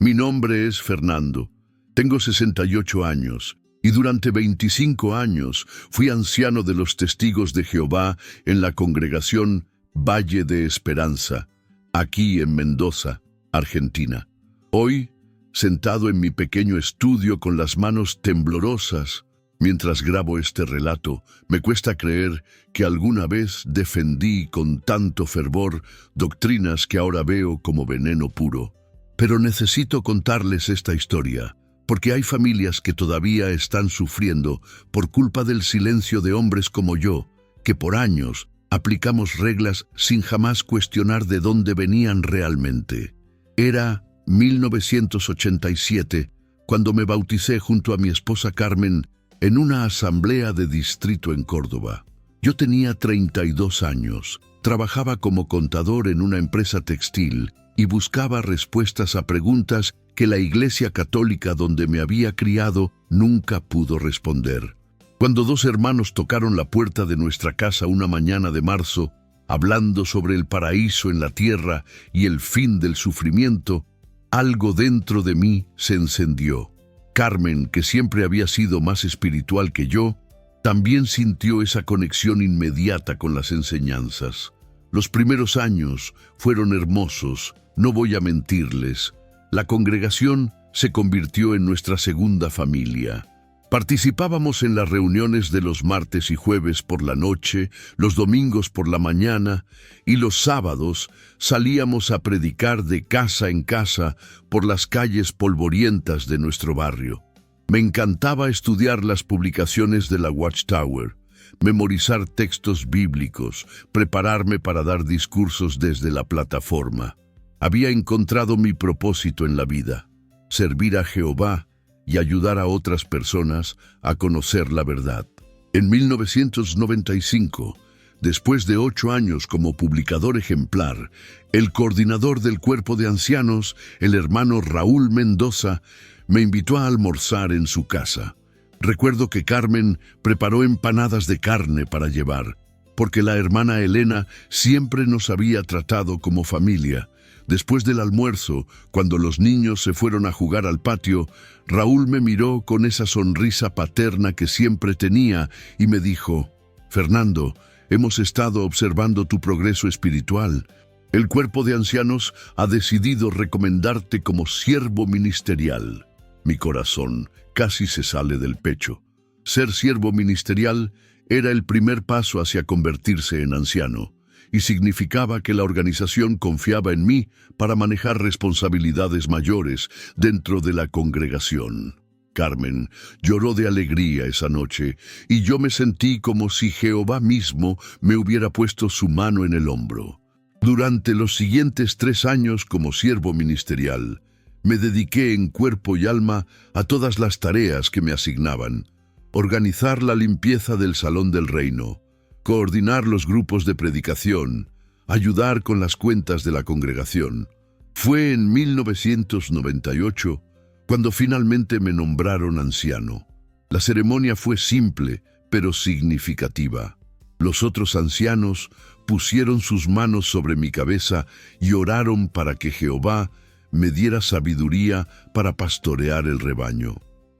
Mi nombre es Fernando. Tengo 68 años y durante 25 años fui anciano de los Testigos de Jehová en la congregación Valle de Esperanza, aquí en Mendoza, Argentina. Hoy, sentado en mi pequeño estudio con las manos temblorosas, mientras grabo este relato, me cuesta creer que alguna vez defendí con tanto fervor doctrinas que ahora veo como veneno puro. Pero necesito contarles esta historia, porque hay familias que todavía están sufriendo por culpa del silencio de hombres como yo, que por años aplicamos reglas sin jamás cuestionar de dónde venían realmente. Era 1987, cuando me bauticé junto a mi esposa Carmen en una asamblea de distrito en Córdoba. Yo tenía 32 años, trabajaba como contador en una empresa textil y buscaba respuestas a preguntas que la Iglesia Católica donde me había criado nunca pudo responder. Cuando dos hermanos tocaron la puerta de nuestra casa una mañana de marzo, hablando sobre el paraíso en la tierra y el fin del sufrimiento, algo dentro de mí se encendió. Carmen, que siempre había sido más espiritual que yo, también sintió esa conexión inmediata con las enseñanzas. Los primeros años fueron hermosos, no voy a mentirles. La congregación se convirtió en nuestra segunda familia. Participábamos en las reuniones de los martes y jueves por la noche, los domingos por la mañana, y los sábados salíamos a predicar de casa en casa por las calles polvorientas de nuestro barrio. Me encantaba estudiar las publicaciones de la Watchtower, memorizar textos bíblicos, prepararme para dar discursos desde la plataforma. Había encontrado mi propósito en la vida: servir a Jehová y ayudar a otras personas a conocer la verdad. En 1995, después de 8 años como publicador ejemplar, el coordinador del cuerpo de ancianos, el hermano Raúl Mendoza, me invitó a almorzar en su casa. Recuerdo que Carmen preparó empanadas de carne para llevar, porque la hermana Elena siempre nos había tratado como familia. Después del almuerzo, cuando los niños se fueron a jugar al patio, Raúl me miró con esa sonrisa paterna que siempre tenía y me dijo: «Fernando, hemos estado observando tu progreso espiritual. El cuerpo de ancianos ha decidido recomendarte como siervo ministerial». Mi corazón casi se sale del pecho. Ser siervo ministerial era el primer paso hacia convertirse en anciano, y significaba que la organización confiaba en mí para manejar responsabilidades mayores dentro de la congregación. Carmen lloró de alegría esa noche, y yo me sentí como si Jehová mismo me hubiera puesto su mano en el hombro. Durante los siguientes 3 años como siervo ministerial, me dediqué en cuerpo y alma a todas las tareas que me asignaban: organizar la limpieza del Salón del Reino, coordinar los grupos de predicación, ayudar con las cuentas de la congregación. Fue en 1998 cuando finalmente me nombraron anciano. La ceremonia fue simple, pero significativa. Los otros ancianos pusieron sus manos sobre mi cabeza y oraron para que Jehová me diera sabiduría para pastorear el rebaño.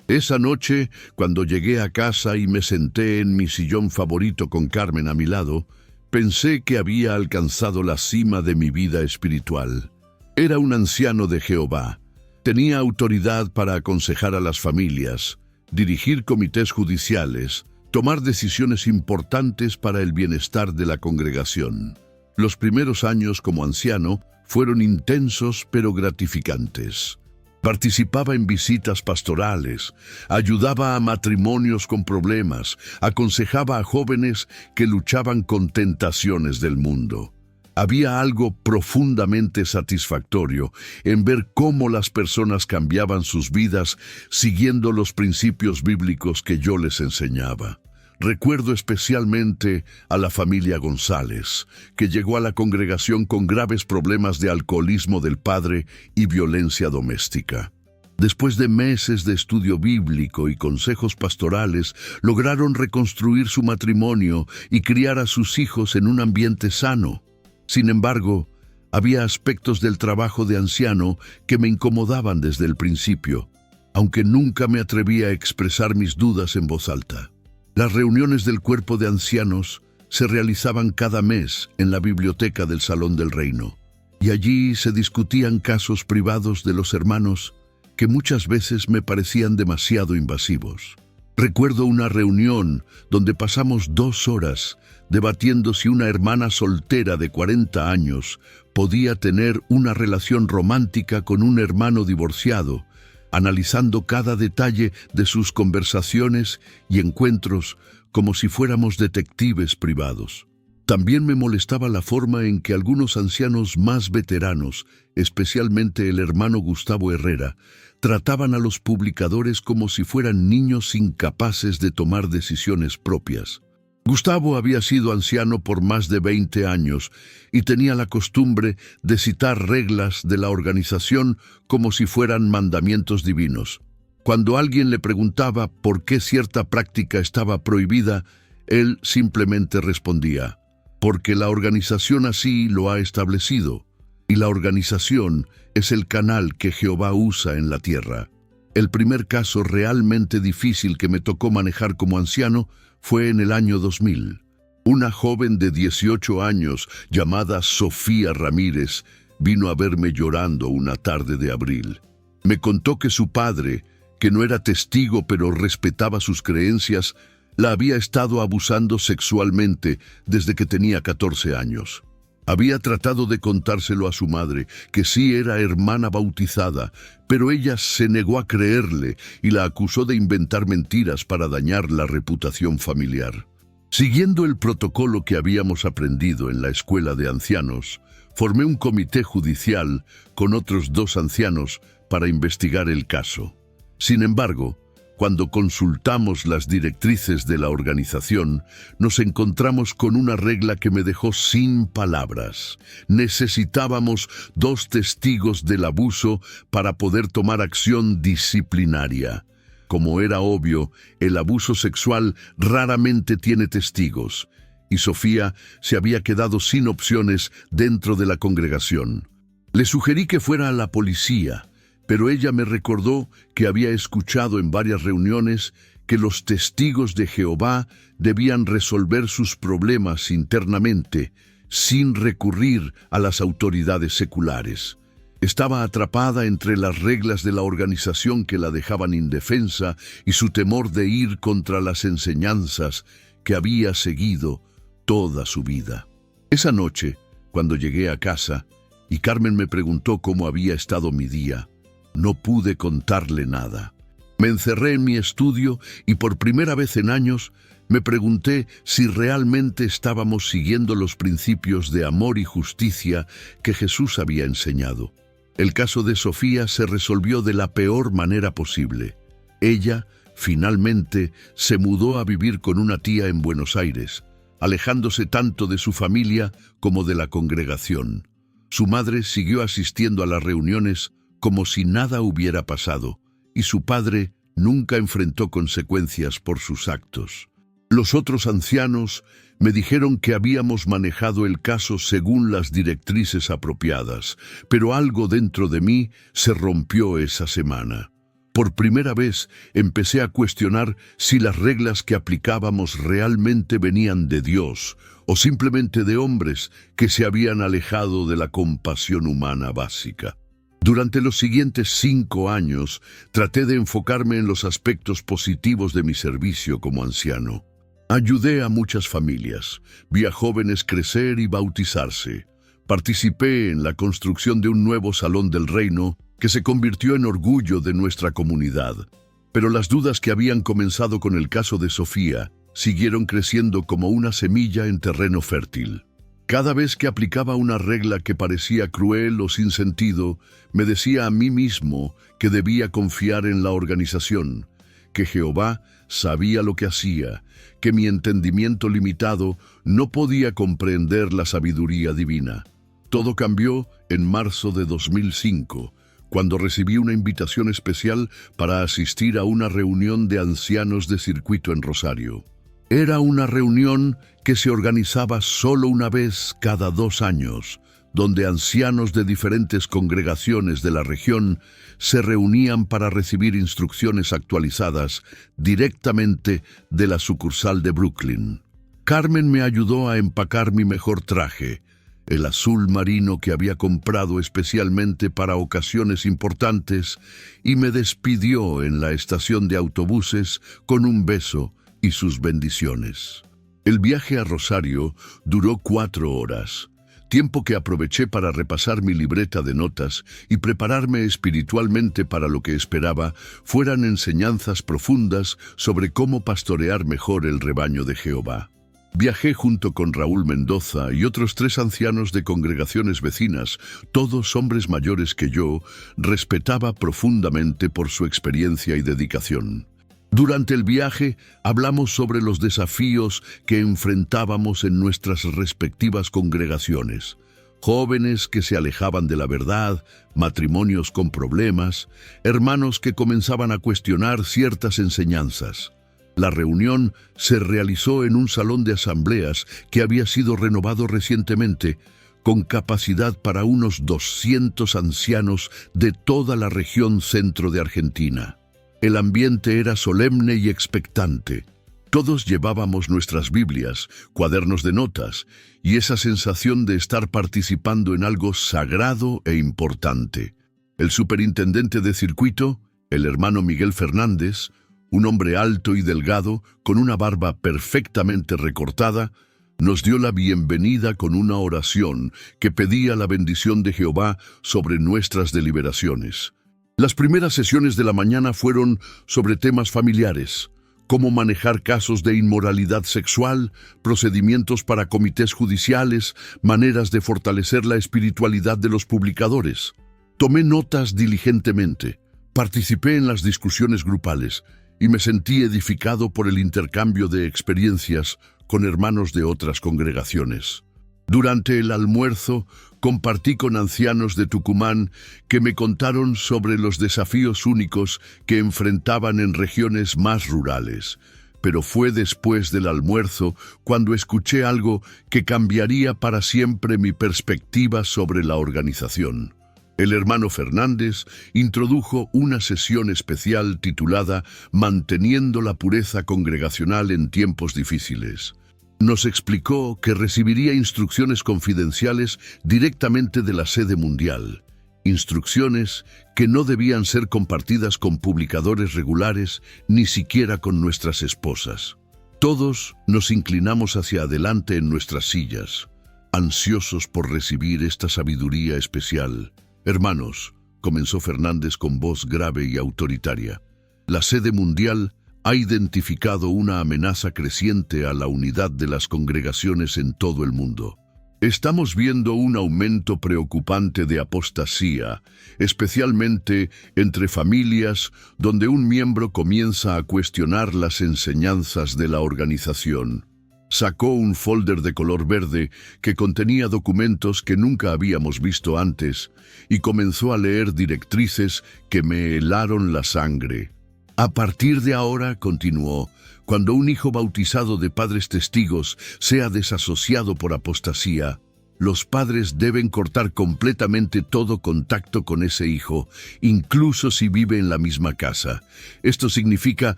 Esa noche, cuando llegué a casa y me senté en mi sillón favorito con Carmen a mi lado, pensé que había alcanzado la cima de mi vida espiritual. Era un anciano de Jehová. Tenía autoridad para aconsejar a las familias, dirigir comités judiciales, tomar decisiones importantes para el bienestar de la congregación. Los primeros años como anciano fueron intensos pero gratificantes. Participaba en visitas pastorales, ayudaba a matrimonios con problemas, aconsejaba a jóvenes que luchaban con tentaciones del mundo. Había algo profundamente satisfactorio en ver cómo las personas cambiaban sus vidas siguiendo los principios bíblicos que yo les enseñaba. Recuerdo especialmente a la familia González, que llegó a la congregación con graves problemas de alcoholismo del padre y violencia doméstica. Después de meses de estudio bíblico y consejos pastorales, lograron reconstruir su matrimonio y criar a sus hijos en un ambiente sano. Sin embargo, Había aspectos del trabajo de anciano que me incomodaban desde el principio, aunque nunca me atreví a expresar mis dudas en voz alta. Las reuniones del cuerpo de ancianos se realizaban cada mes en la biblioteca del Salón del Reino, y allí se discutían casos privados de los hermanos que muchas veces me parecían demasiado invasivos. Recuerdo una reunión donde pasamos 2 horas debatiendo si una hermana soltera de 40 años podía tener una relación romántica con un hermano divorciado, analizando cada detalle de sus conversaciones y encuentros como si fuéramos detectives privados. También me molestaba la forma en que algunos ancianos más veteranos, especialmente el hermano Gustavo Herrera, trataban a los publicadores como si fueran niños incapaces de tomar decisiones propias. Gustavo había sido anciano por más de 20 años y tenía la costumbre de citar reglas de la organización como si fueran mandamientos divinos. Cuando alguien le preguntaba por qué cierta práctica estaba prohibida, él simplemente respondía: porque la organización así lo ha establecido, y la organización es el canal que Jehová usa en la tierra. El primer caso realmente difícil que me tocó manejar como anciano fue en el año 2000. Una joven de 18 años llamada Sofía Ramírez vino a verme llorando una tarde de abril. Me contó que su padre, que no era testigo pero respetaba sus creencias, la había estado abusando sexualmente desde que tenía 14 años. Había tratado de contárselo a su madre, que sí era hermana bautizada, pero ella se negó a creerle y la acusó de inventar mentiras para dañar la reputación familiar. Siguiendo el protocolo que habíamos aprendido en la escuela de ancianos, formé un comité judicial con otros 2 ancianos para investigar el caso. Sin embargo, cuando consultamos las directrices de la organización, nos encontramos con una regla que me dejó sin palabras. Necesitábamos 2 testigos del abuso para poder tomar acción disciplinaria. Como era obvio, el abuso sexual raramente tiene testigos, y Sofía se había quedado sin opciones dentro de la congregación. Le sugerí que fuera a la policía, pero ella me recordó que había escuchado en varias reuniones que los testigos de Jehová debían resolver sus problemas internamente, sin recurrir a las autoridades seculares. Estaba atrapada entre las reglas de la organización que la dejaban indefensa y su temor de ir contra las enseñanzas que había seguido toda su vida. Esa noche, cuando llegué a casa y Carmen me preguntó cómo había estado mi día, no pude contarle nada. Me encerré en mi estudio y por primera vez en años me pregunté si realmente estábamos siguiendo los principios de amor y justicia que Jesús había enseñado. El caso de Sofía se resolvió de la peor manera posible. Ella, finalmente, se mudó a vivir con una tía en Buenos Aires, alejándose tanto de su familia como de la congregación. Su madre siguió asistiendo a las reuniones como si nada hubiera pasado, y su padre nunca enfrentó consecuencias por sus actos. Los otros ancianos me dijeron que habíamos manejado el caso según las directrices apropiadas, pero algo dentro de mí se rompió esa semana. Por primera vez empecé a cuestionar si las reglas que aplicábamos realmente venían de Dios o simplemente de hombres que se habían alejado de la compasión humana básica. Durante los siguientes 5 años, traté de enfocarme en los aspectos positivos de mi servicio como anciano. Ayudé a muchas familias, vi a jóvenes crecer y bautizarse. Participé en la construcción de un nuevo Salón del Reino que se convirtió en orgullo de nuestra comunidad. Pero las dudas que habían comenzado con el caso de Sofía siguieron creciendo como una semilla en terreno fértil. Cada vez que aplicaba una regla que parecía cruel o sin sentido, me decía a mí mismo que debía confiar en la organización, que Jehová sabía lo que hacía, que mi entendimiento limitado no podía comprender la sabiduría divina. Todo cambió en marzo de 2005, cuando recibí una invitación especial para asistir a una reunión de ancianos de circuito en Rosario. Era una reunión que se organizaba solo una vez cada 2 años, donde ancianos de diferentes congregaciones de la región se reunían para recibir instrucciones actualizadas directamente de la sucursal de Brooklyn. Carmen me ayudó a empacar mi mejor traje, el azul marino que había comprado especialmente para ocasiones importantes, y me despidió en la estación de autobuses con un beso y sus bendiciones. El viaje a Rosario duró 4 horas, tiempo que aproveché para repasar mi libreta de notas y prepararme espiritualmente para lo que esperaba fueran enseñanzas profundas sobre cómo pastorear mejor el rebaño de Jehová. Viajé junto con Raúl Mendoza y otros 3 ancianos de congregaciones vecinas, todos hombres mayores que yo, respetaba profundamente por su experiencia y dedicación. Durante el viaje hablamos sobre los desafíos que enfrentábamos en nuestras respectivas congregaciones. Jóvenes que se alejaban de la verdad, matrimonios con problemas, hermanos que comenzaban a cuestionar ciertas enseñanzas. La reunión se realizó en un salón de asambleas que había sido renovado recientemente, con capacidad para unos 200 ancianos de toda la región centro de Argentina. El ambiente era solemne y expectante. Todos llevábamos nuestras Biblias, cuadernos de notas, y esa sensación de estar participando en algo sagrado e importante. El superintendente de circuito, el hermano Miguel Fernández, un hombre alto y delgado, con una barba perfectamente recortada, nos dio la bienvenida con una oración que pedía la bendición de Jehová sobre nuestras deliberaciones. Las primeras sesiones de la mañana fueron sobre temas familiares, cómo manejar casos de inmoralidad sexual, procedimientos para comités judiciales, maneras de fortalecer la espiritualidad de los publicadores. Tomé notas diligentemente, participé en las discusiones grupales, y me sentí edificado por el intercambio de experiencias con hermanos de otras congregaciones. Durante el almuerzo, compartí con ancianos de Tucumán que me contaron sobre los desafíos únicos que enfrentaban en regiones más rurales. Pero fue después del almuerzo cuando escuché algo que cambiaría para siempre mi perspectiva sobre la organización. El hermano Fernández introdujo una sesión especial titulada Manteniendo la pureza congregacional en tiempos difíciles. Nos explicó que recibiría instrucciones confidenciales directamente de la sede mundial, instrucciones que no debían ser compartidas con publicadores regulares ni siquiera con nuestras esposas. Todos nos inclinamos hacia adelante en nuestras sillas, ansiosos por recibir esta sabiduría especial. Hermanos, comenzó Fernández con voz grave y autoritaria, la sede mundial ha identificado una amenaza creciente a la unidad de las congregaciones en todo el mundo. Estamos viendo un aumento preocupante de apostasía, especialmente entre familias donde un miembro comienza a cuestionar las enseñanzas de la organización. Sacó un folder de color verde que contenía documentos que nunca habíamos visto antes y comenzó a leer directrices que me helaron la sangre. A partir de ahora, continuó, cuando un hijo bautizado de padres testigos sea desasociado por apostasía, los padres deben cortar completamente todo contacto con ese hijo, incluso si vive en la misma casa. Esto significa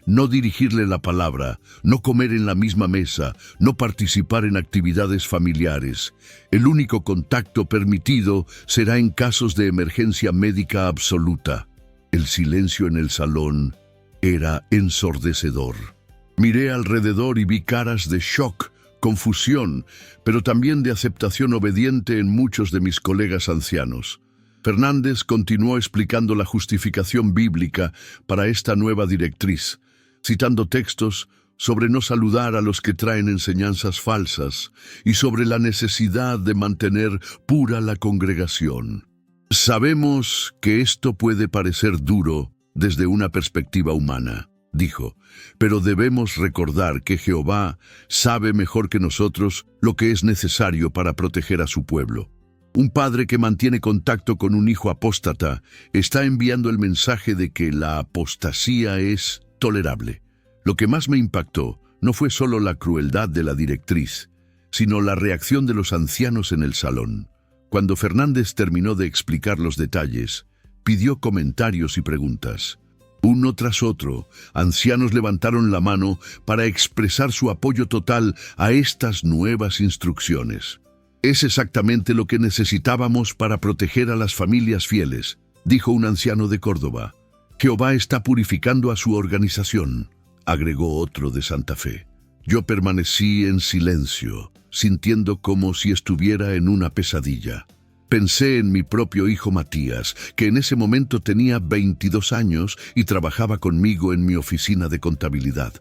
no dirigirle la palabra, no comer en la misma mesa, no participar en actividades familiares. El único contacto permitido será en casos de emergencia médica absoluta. El silencio en el salón era ensordecedor. Miré alrededor y vi caras de shock, confusión, pero también de aceptación obediente en muchos de mis colegas ancianos. Fernández continuó explicando la justificación bíblica para esta nueva directriz, citando textos sobre no saludar a los que traen enseñanzas falsas y sobre la necesidad de mantener pura la congregación. Sabemos que esto puede parecer duro desde una perspectiva humana, dijo, pero debemos recordar que Jehová sabe mejor que nosotros lo que es necesario para proteger a su pueblo. Un padre que mantiene contacto con un hijo apóstata está enviando el mensaje de que la apostasía es tolerable. Lo que más me impactó no fue solo la crueldad de la directriz, sino la reacción de los ancianos en el salón. Cuando Fernández terminó de explicar los detalles, pidió comentarios y preguntas. Uno tras otro, ancianos levantaron la mano para expresar su apoyo total a estas nuevas instrucciones. «Es exactamente lo que necesitábamos para proteger a las familias fieles», dijo un anciano de Córdoba. «Jehová está purificando a su organización», agregó otro de Santa Fe. Yo permanecí en silencio, sintiendo como si estuviera en una pesadilla. Pensé en mi propio hijo Matías, que en ese momento tenía 22 años y trabajaba conmigo en mi oficina de contabilidad.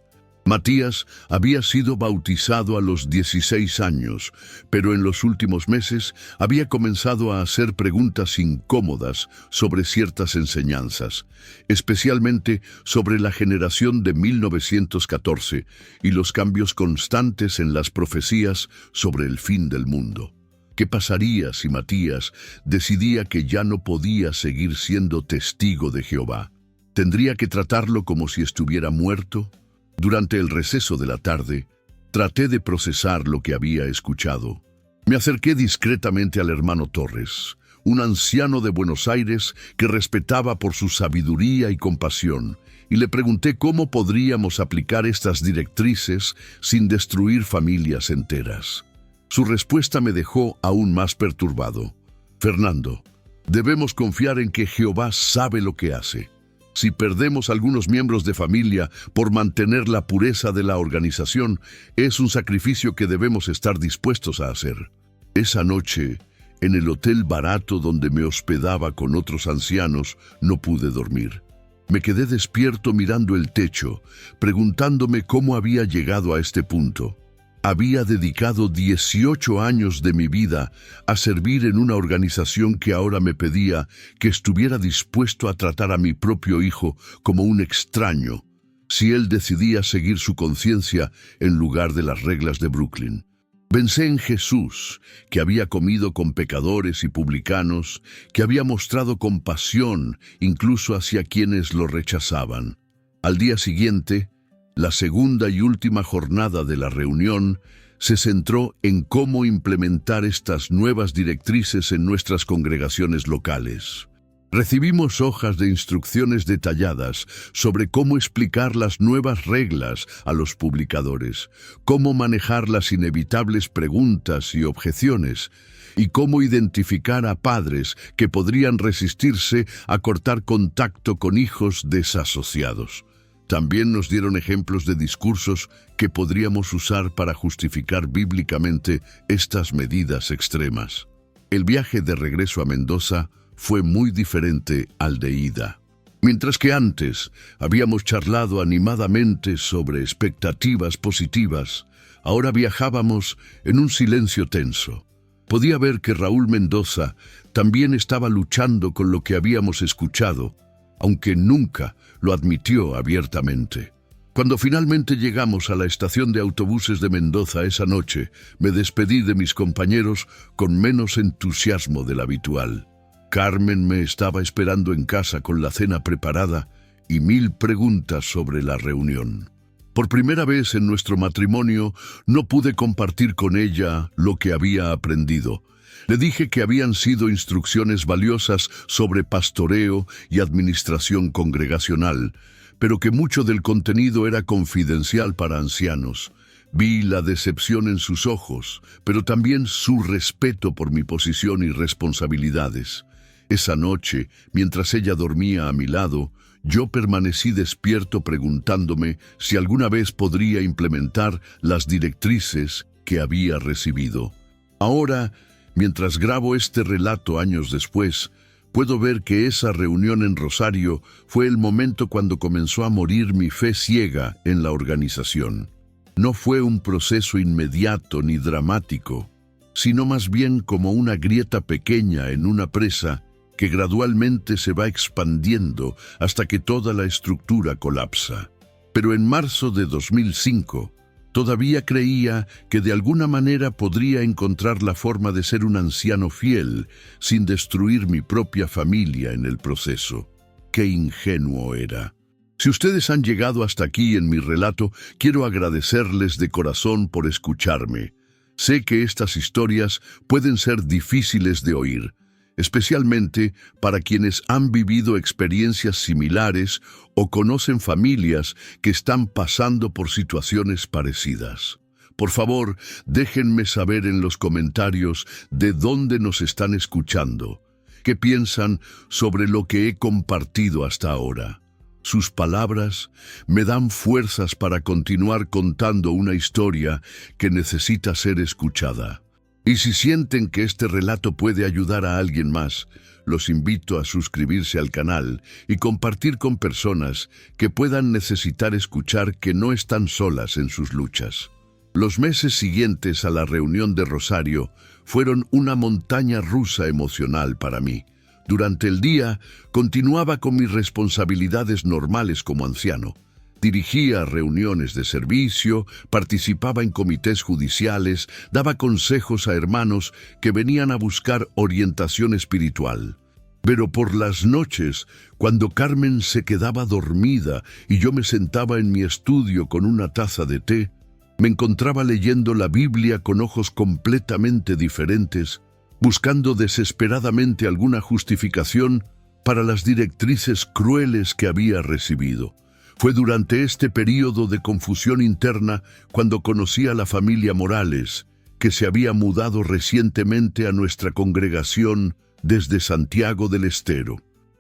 Matías había sido bautizado a los 16 años, pero en los últimos meses había comenzado a hacer preguntas incómodas sobre ciertas enseñanzas, especialmente sobre la generación de 1914 y los cambios constantes en las profecías sobre el fin del mundo. ¿Qué pasaría si Matías decidía que ya no podía seguir siendo testigo de Jehová? ¿Tendría que tratarlo como si estuviera muerto? Durante el receso de la tarde, traté de procesar lo que había escuchado. Me acerqué discretamente al hermano Torres, un anciano de Buenos Aires que respetaba por su sabiduría y compasión, y le pregunté cómo podríamos aplicar estas directrices sin destruir familias enteras. Su respuesta me dejó aún más perturbado. «Fernando, debemos confiar en que Jehová sabe lo que hace. Si perdemos algunos miembros de familia por mantener la pureza de la organización, es un sacrificio que debemos estar dispuestos a hacer». Esa noche, en el hotel barato donde me hospedaba con otros ancianos, no pude dormir. Me quedé despierto mirando el techo, preguntándome cómo había llegado a este punto. Había dedicado 18 años de mi vida a servir en una organización que ahora me pedía que estuviera dispuesto a tratar a mi propio hijo como un extraño, si él decidía seguir su conciencia en lugar de las reglas de Brooklyn. Pensé en Jesús, que había comido con pecadores y publicanos, que había mostrado compasión incluso hacia quienes lo rechazaban. Al día siguiente, la segunda y última jornada de la reunión se centró en cómo implementar estas nuevas directrices en nuestras congregaciones locales. Recibimos hojas de instrucciones detalladas sobre cómo explicar las nuevas reglas a los publicadores, cómo manejar las inevitables preguntas y objeciones, y cómo identificar a padres que podrían resistirse a cortar contacto con hijos desasociados. También nos dieron ejemplos de discursos que podríamos usar para justificar bíblicamente estas medidas extremas. El viaje de regreso a Mendoza fue muy diferente al de ida. Mientras que antes habíamos charlado animadamente sobre expectativas positivas, ahora viajábamos en un silencio tenso. Podía ver que Raúl Mendoza también estaba luchando con lo que habíamos escuchado, aunque nunca lo admitió abiertamente. Cuando finalmente llegamos a la estación de autobuses de Mendoza esa noche, me despedí de mis compañeros con menos entusiasmo del habitual. Carmen me estaba esperando en casa con la cena preparada y 1000 preguntas sobre la reunión. Por primera vez en nuestro matrimonio no pude compartir con ella lo que había aprendido. Le dije que habían sido instrucciones valiosas sobre pastoreo y administración congregacional, pero que mucho del contenido era confidencial para ancianos. Vi la decepción en sus ojos, pero también su respeto por mi posición y responsabilidades. Esa noche, mientras ella dormía a mi lado, yo permanecí despierto preguntándome si alguna vez podría implementar las directrices que había recibido. Ahora, mientras grabo este relato años después, puedo ver que esa reunión en Rosario fue el momento cuando comenzó a morir mi fe ciega en la organización. No fue un proceso inmediato ni dramático, sino más bien como una grieta pequeña en una presa que gradualmente se va expandiendo hasta que toda la estructura colapsa. Pero en marzo de 2005, todavía creía que de alguna manera podría encontrar la forma de ser un anciano fiel sin destruir mi propia familia en el proceso. ¡Qué ingenuo era! Si ustedes han llegado hasta aquí en mi relato, quiero agradecerles de corazón por escucharme. Sé que estas historias pueden ser difíciles de oír, especialmente para quienes han vivido experiencias similares o conocen familias que están pasando por situaciones parecidas. Por favor, déjenme saber en los comentarios de dónde nos están escuchando, qué piensan sobre lo que he compartido hasta ahora. Sus palabras me dan fuerzas para continuar contando una historia que necesita ser escuchada. Y si sienten que este relato puede ayudar a alguien más, los invito a suscribirse al canal y compartir con personas que puedan necesitar escuchar que no están solas en sus luchas. Los meses siguientes a la reunión de Rosario fueron una montaña rusa emocional para mí. Durante el día, continuaba con mis responsabilidades normales como anciano. Dirigía reuniones de servicio, participaba en comités judiciales, daba consejos a hermanos que venían a buscar orientación espiritual. Pero por las noches, cuando Carmen se quedaba dormida y yo me sentaba en mi estudio con una taza de té, me encontraba leyendo la Biblia con ojos completamente diferentes, buscando desesperadamente alguna justificación para las directrices crueles que había recibido. Fue durante este período de confusión interna cuando conocí a la familia Morales, que se había mudado recientemente a nuestra congregación desde Santiago del Estero.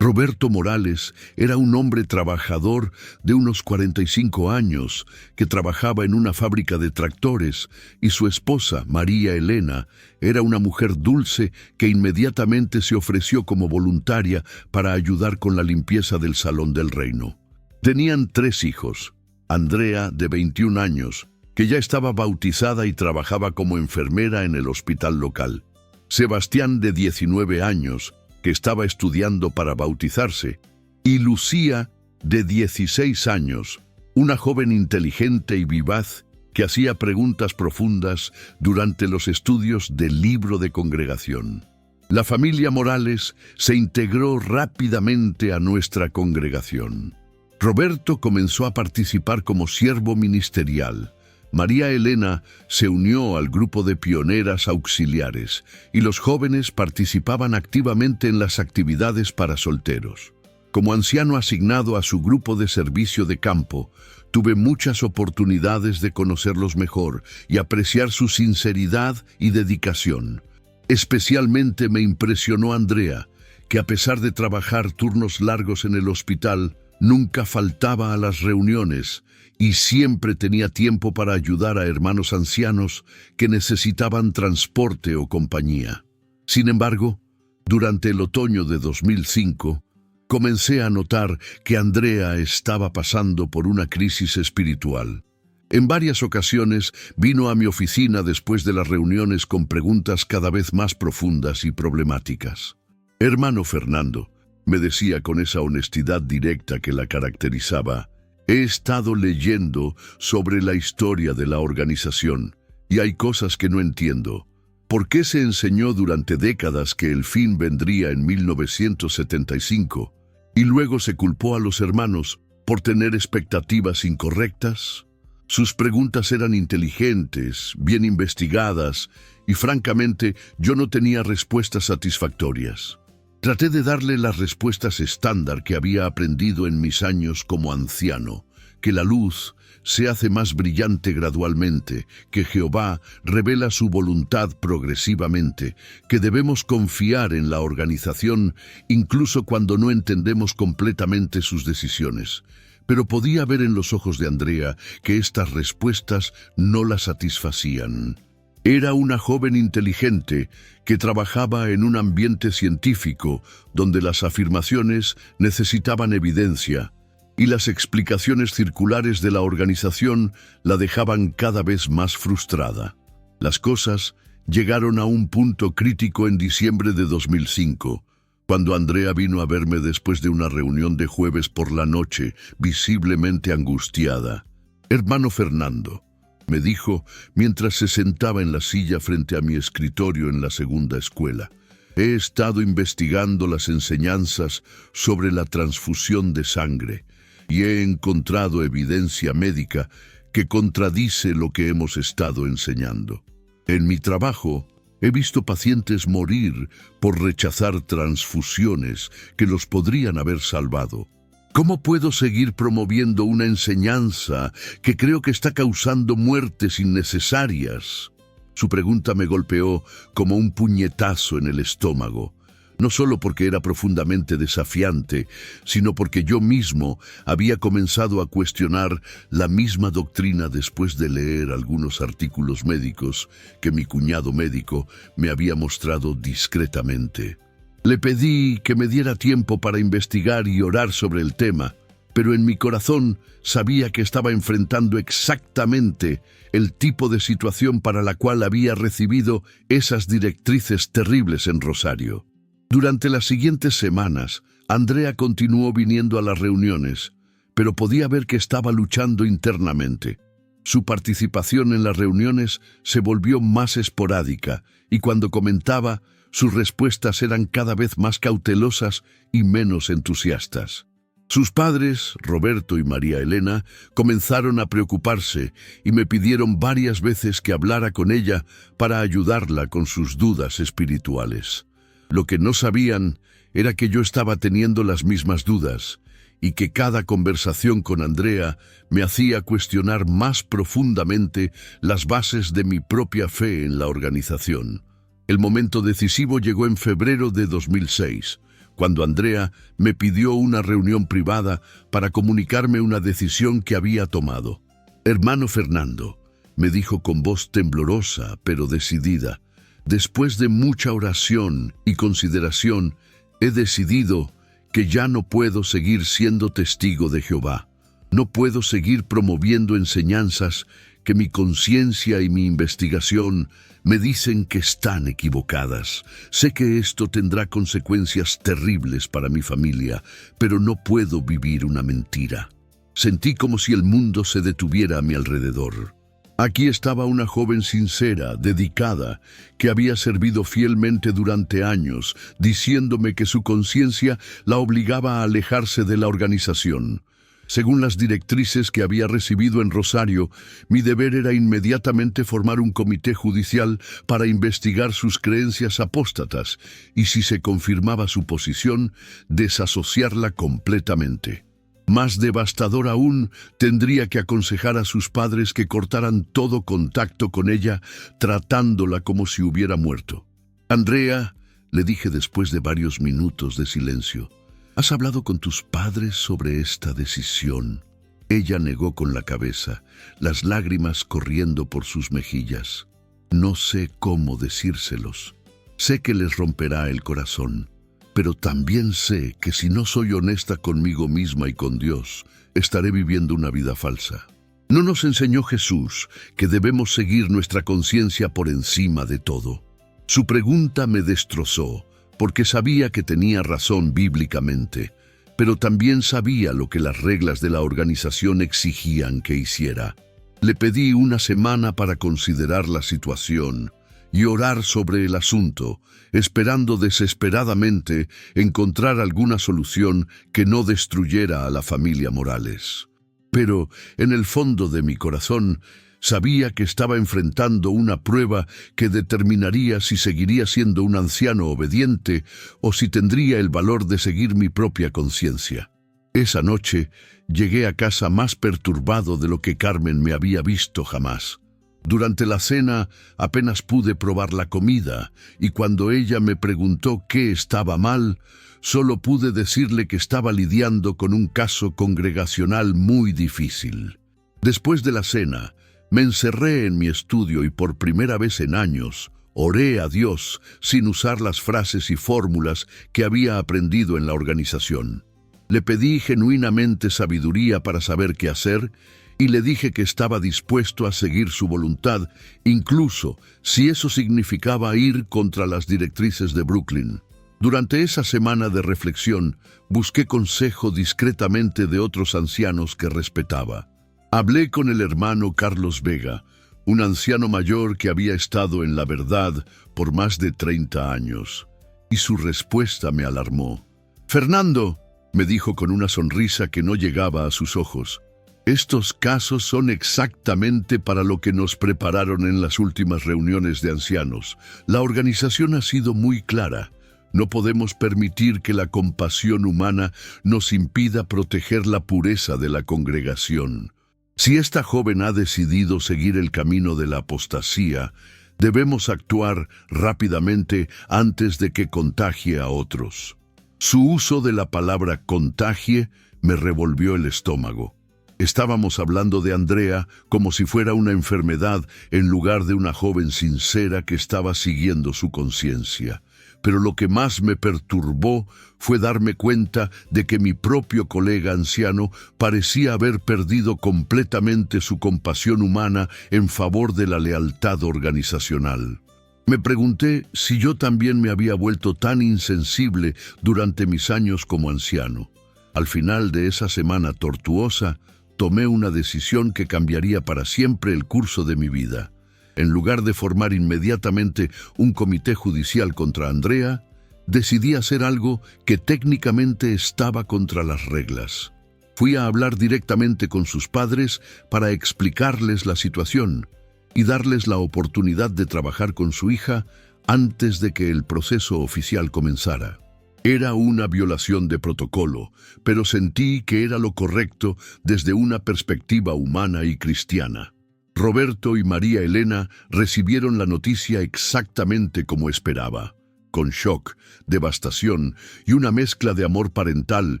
Roberto Morales era un hombre trabajador de unos 45 años que trabajaba en una fábrica de tractores, y su esposa, María Elena, era una mujer dulce que inmediatamente se ofreció como voluntaria para ayudar con la limpieza del Salón del Reino. Tenían 3 hijos: Andrea, de 21 años, que ya estaba bautizada y trabajaba como enfermera en el hospital local; Sebastián, de 19 años, que estaba estudiando para bautizarse; y Lucía, de 16 años, una joven inteligente y vivaz que hacía preguntas profundas durante los estudios del libro de congregación. La familia Morales se integró rápidamente a nuestra congregación. Roberto comenzó a participar como siervo ministerial. María Elena se unió al grupo de pioneras auxiliares y los jóvenes participaban activamente en las actividades para solteros. Como anciano asignado a su grupo de servicio de campo, tuve muchas oportunidades de conocerlos mejor y apreciar su sinceridad y dedicación. Especialmente me impresionó Andrea, que a pesar de trabajar turnos largos en el hospital, nunca faltaba a las reuniones y siempre tenía tiempo para ayudar a hermanos ancianos que necesitaban transporte o compañía. Sin embargo, durante el otoño de 2005, comencé a notar que Andrea estaba pasando por una crisis espiritual. En varias ocasiones vino a mi oficina después de las reuniones con preguntas cada vez más profundas y problemáticas. «Hermano Fernando», me decía con esa honestidad directa que la caracterizaba, «he estado leyendo sobre la historia de la organización y hay cosas que no entiendo. ¿Por qué se enseñó durante décadas que el fin vendría en 1975 y luego se culpó a los hermanos por tener expectativas incorrectas?» Sus preguntas eran inteligentes, bien investigadas, y francamente yo no tenía respuestas satisfactorias. Traté de darle las respuestas estándar que había aprendido en mis años como anciano: que la luz se hace más brillante gradualmente, que Jehová revela su voluntad progresivamente, que debemos confiar en la organización incluso cuando no entendemos completamente sus decisiones. Pero podía ver en los ojos de Andrea que estas respuestas no la satisfacían. Era una joven inteligente que trabajaba en un ambiente científico donde las afirmaciones necesitaban evidencia y las explicaciones circulares de la organización la dejaban cada vez más frustrada. Las cosas llegaron a un punto crítico en diciembre de 2005, cuando Andrea vino a verme después de una reunión de jueves por la noche, visiblemente angustiada. «Hermano Fernando», me dijo mientras se sentaba en la silla frente a mi escritorio en la segunda escuela, «he estado investigando las enseñanzas sobre la transfusión de sangre y he encontrado evidencia médica que contradice lo que hemos estado enseñando. En mi trabajo, he visto pacientes morir por rechazar transfusiones que los podrían haber salvado. ¿Cómo puedo seguir promoviendo una enseñanza que creo que está causando muertes innecesarias? Su pregunta me golpeó como un puñetazo en el estómago, no solo porque era profundamente desafiante, sino porque yo mismo había comenzado a cuestionar la misma doctrina después de leer algunos artículos médicos que mi cuñado médico me había mostrado discretamente. Le pedí que me diera tiempo para investigar y orar sobre el tema, pero en mi corazón sabía que estaba enfrentando exactamente el tipo de situación para la cual había recibido esas directrices terribles en Rosario. Durante las siguientes semanas, Andrea continuó viniendo a las reuniones, pero podía ver que estaba luchando internamente. Su participación en las reuniones se volvió más esporádica y cuando comentaba, sus respuestas eran cada vez más cautelosas y menos entusiastas. Sus padres, Roberto y María Elena, comenzaron a preocuparse y me pidieron varias veces que hablara con ella para ayudarla con sus dudas espirituales. Lo que no sabían era que yo estaba teniendo las mismas dudas y que cada conversación con Andrea me hacía cuestionar más profundamente las bases de mi propia fe en la organización. El momento decisivo llegó en febrero de 2006, cuando Andrea me pidió una reunión privada para comunicarme una decisión que había tomado. «Hermano Fernando», me dijo con voz temblorosa pero decidida, «después de mucha oración y consideración, he decidido que ya no puedo seguir siendo testigo de Jehová. No puedo seguir promoviendo enseñanzas que mi conciencia y mi investigación me dicen que están equivocadas. Sé que esto tendrá consecuencias terribles para mi familia, pero no puedo vivir una mentira». Sentí como si el mundo se detuviera a mi alrededor. Aquí estaba una joven sincera, dedicada, que había servido fielmente durante años, diciéndome que su conciencia la obligaba a alejarse de la organización. Según las directrices que había recibido en Rosario, mi deber era inmediatamente formar un comité judicial para investigar sus creencias apóstatas y, si se confirmaba su posición, desasociarla completamente. Más devastador aún, tendría que aconsejar a sus padres que cortaran todo contacto con ella, tratándola como si hubiera muerto. «Andrea», le dije después de varios minutos de silencio, «¿has hablado con tus padres sobre esta decisión?» Ella negó con la cabeza, las lágrimas corriendo por sus mejillas. «No sé cómo decírselos. Sé que les romperá el corazón. Pero también sé que si no soy honesta conmigo misma y con Dios, estaré viviendo una vida falsa. ¿No nos enseñó Jesús que debemos seguir nuestra conciencia por encima de todo?» Su pregunta me destrozó, porque sabía que tenía razón bíblicamente, pero también sabía lo que las reglas de la organización exigían que hiciera. Le pedí una semana para considerar la situación y orar sobre el asunto, esperando desesperadamente encontrar alguna solución que no destruyera a la familia Morales. Pero, en el fondo de mi corazón, sabía que estaba enfrentando una prueba que determinaría si seguiría siendo un anciano obediente o si tendría el valor de seguir mi propia conciencia. Esa noche llegué a casa más perturbado de lo que Carmen me había visto jamás. Durante la cena apenas pude probar la comida y cuando ella me preguntó qué estaba mal, solo pude decirle que estaba lidiando con un caso congregacional muy difícil. Después de la cena, me encerré en mi estudio y por primera vez en años oré a Dios sin usar las frases y fórmulas que había aprendido en la organización. Le pedí genuinamente sabiduría para saber qué hacer y le dije que estaba dispuesto a seguir su voluntad, incluso si eso significaba ir contra las directrices de Brooklyn. Durante esa semana de reflexión, busqué consejo discretamente de otros ancianos que respetaba. Hablé con el hermano Carlos Vega, un anciano mayor que había estado en la verdad por más de 30 años, y su respuesta me alarmó. «Fernando», me dijo con una sonrisa que no llegaba a sus ojos, Estos casos son exactamente para lo que nos prepararon en las últimas reuniones de ancianos. La organización ha sido muy clara. No podemos permitir que la compasión humana nos impida proteger la pureza de la congregación. Si esta joven ha decidido seguir el camino de la apostasía, debemos actuar rápidamente antes de que contagie a otros. Su uso de la palabra contagie me revolvió el estómago. Estábamos hablando de Andrea como si fuera una enfermedad en lugar de una joven sincera que estaba siguiendo su conciencia. Pero lo que más me perturbó fue darme cuenta de que mi propio colega anciano parecía haber perdido completamente su compasión humana en favor de la lealtad organizacional. Me pregunté si yo también me había vuelto tan insensible durante mis años como anciano. Al final de esa semana tortuosa, tomé una decisión que cambiaría para siempre el curso de mi vida. En lugar de formar inmediatamente un comité judicial contra Andrea, decidí hacer algo que técnicamente estaba contra las reglas. Fui a hablar directamente con sus padres para explicarles la situación y darles la oportunidad de trabajar con su hija antes de que el proceso oficial comenzara. Era una violación de protocolo, pero sentí que era lo correcto desde una perspectiva humana y cristiana. Roberto y María Elena recibieron la noticia exactamente como esperaba, con shock, devastación y una mezcla de amor parental